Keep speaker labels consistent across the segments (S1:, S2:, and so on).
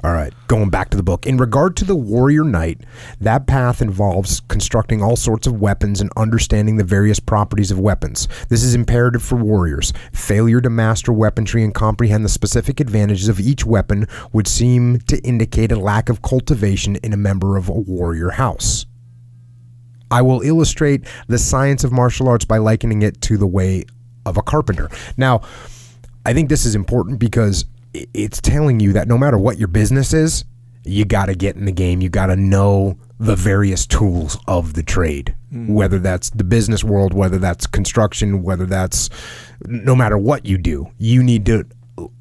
S1: All right, going back to the book. In regard to the warrior knight, that path involves constructing all sorts of weapons and understanding the various properties of weapons. This is imperative for warriors. Failure to master weaponry and comprehend the specific advantages of each weapon would seem to indicate a lack of cultivation in a member of a warrior house. I will illustrate the science of martial arts by likening it to the way of a carpenter. Now, I think this is important because it's telling you that no matter what your business is, you got to get in the game. You got to know the various tools of the trade, whether that's the business world, whether that's construction, whether that's no matter what you do. You need to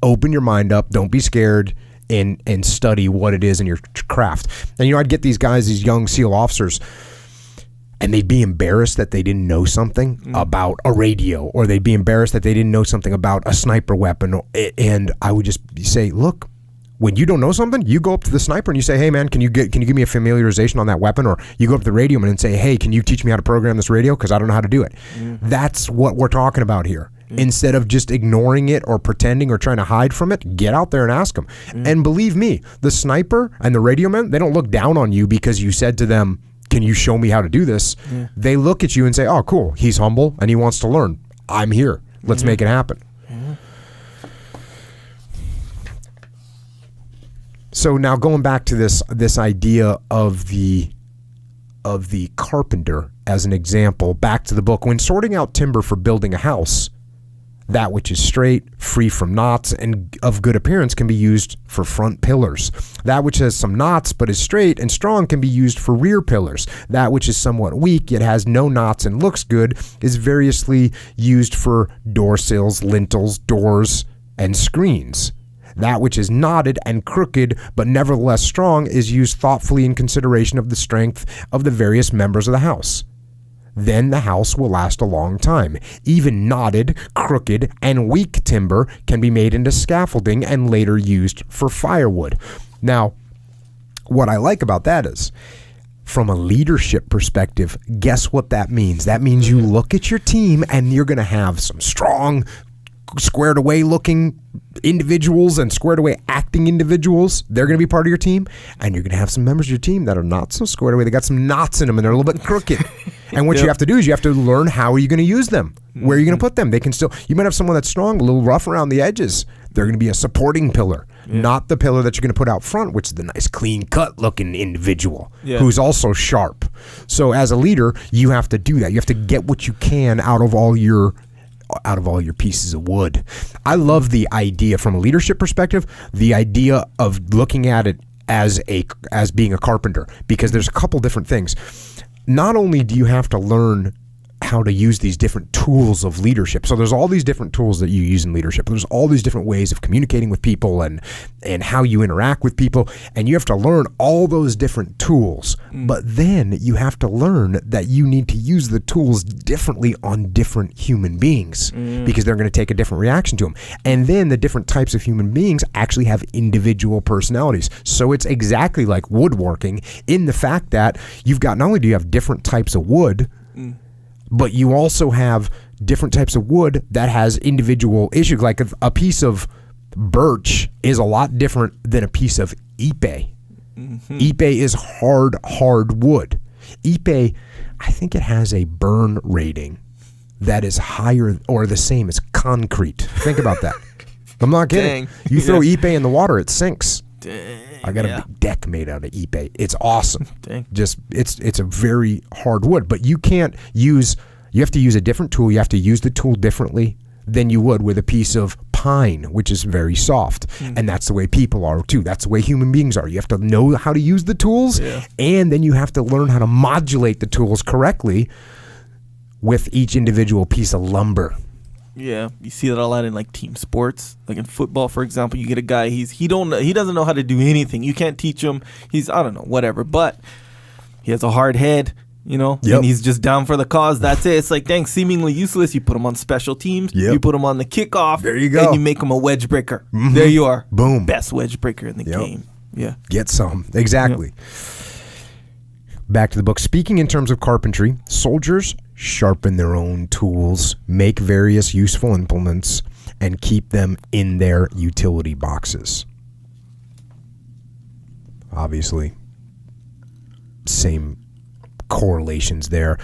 S1: open your mind up. Don't be scared and study what it is in your craft. And, I'd get these guys, these young SEAL officers, and they'd be embarrassed that they didn't know something about a radio, or they'd be embarrassed that they didn't know something about a sniper weapon. And I would just say, look, when you don't know something, you go up to the sniper and you say, hey man, can you give me a familiarization on that weapon? Or you go up to the radio man and say, hey, can you teach me how to program this radio? Because I don't know how to do it. That's what we're talking about here. Instead of just ignoring it or pretending or trying to hide from it, get out there and ask them. And believe me, the sniper and the radio man, they don't look down on you because you said to them, can you show me how to do this? They look at you and say, oh, cool. He's humble and he wants to learn. I'm here. Let's make it happen. So now going back to this idea of the carpenter as an example, back to the book. When sorting out timber for building a house, that which is straight, free from knots, and of good appearance can be used for front pillars. That which has some knots but is straight and strong can be used for rear pillars. That which is somewhat weak yet has no knots and looks good is variously used for door sills, lintels, doors, and screens. That which is knotted and crooked but nevertheless strong is used thoughtfully in consideration of the strength of the various members of the house. Then the house will last a long time. Even knotted, crooked, and weak timber can be made into scaffolding and later used for firewood. Now, what I like about that is, from a leadership perspective, guess what that means? That means you look at your team and you're going to have some strong, squared away looking individuals and squared away acting individuals. They're going to be part of your team, and you're going to have some members of your team that are not so squared away. They got some knots in them and they're a little bit crooked. And what you have to do is you have to learn how are you going to use them, where are you going to put them. They can still, you might have someone that's strong, a little rough around the edges. They're going to be a supporting pillar, not the pillar that you're going to put out front, which is the nice clean cut looking individual who's also sharp. So as a leader, you have to do that. You have to get what you can out of all your pieces of wood. I love the idea from a leadership perspective, the idea of looking at it as being a carpenter, because there's a couple different things. Not only do you have to learn how to use these different tools of leadership. So there's all these different tools that you use in leadership. There's all these different ways of communicating with people and how you interact with people. And you have to learn all those different tools. But then you have to learn that you need to use the tools differently on different human beings because they're going to take a different reaction to them. And then the different types of human beings actually have individual personalities. So it's exactly like woodworking in the fact that you've got, not only do you have different types of wood, but you also have different types of wood that has individual issues. Like a piece of birch is a lot different than a piece of ipe. Ipe is hard wood. Ipe, I think it has a burn rating that is higher or the same as concrete. Think about that. I'm not kidding. You throw ipe in the water, it sinks. I got a big deck made out of ipe. It's awesome. Just it's a very hard wood, but you have to use a different tool. You have to use the tool differently than you would with a piece of pine, which is very soft. And that's the way people are too. That's the way human beings are. You have to know how to use the tools, and then you have to learn how to modulate the tools correctly with each individual piece of lumber.
S2: Yeah, you see that a lot in like team sports, like in football, for example. You get a guy he doesn't know how to do anything. You can't teach him. He's I don't know whatever, but he has a hard head, and he's just down for the cause. That's it. It's like dang, seemingly useless. You put him on special teams. You put him on the kickoff.
S1: There you go.
S2: And you make him a wedge breaker. There you are.
S1: Boom.
S2: Best wedge breaker in the game. Yeah.
S1: Get some. Exactly. Back to the book. Speaking in terms of carpentry, soldiers sharpen their own tools, make various useful implements, and keep them in their utility boxes. obviously. Same correlations there.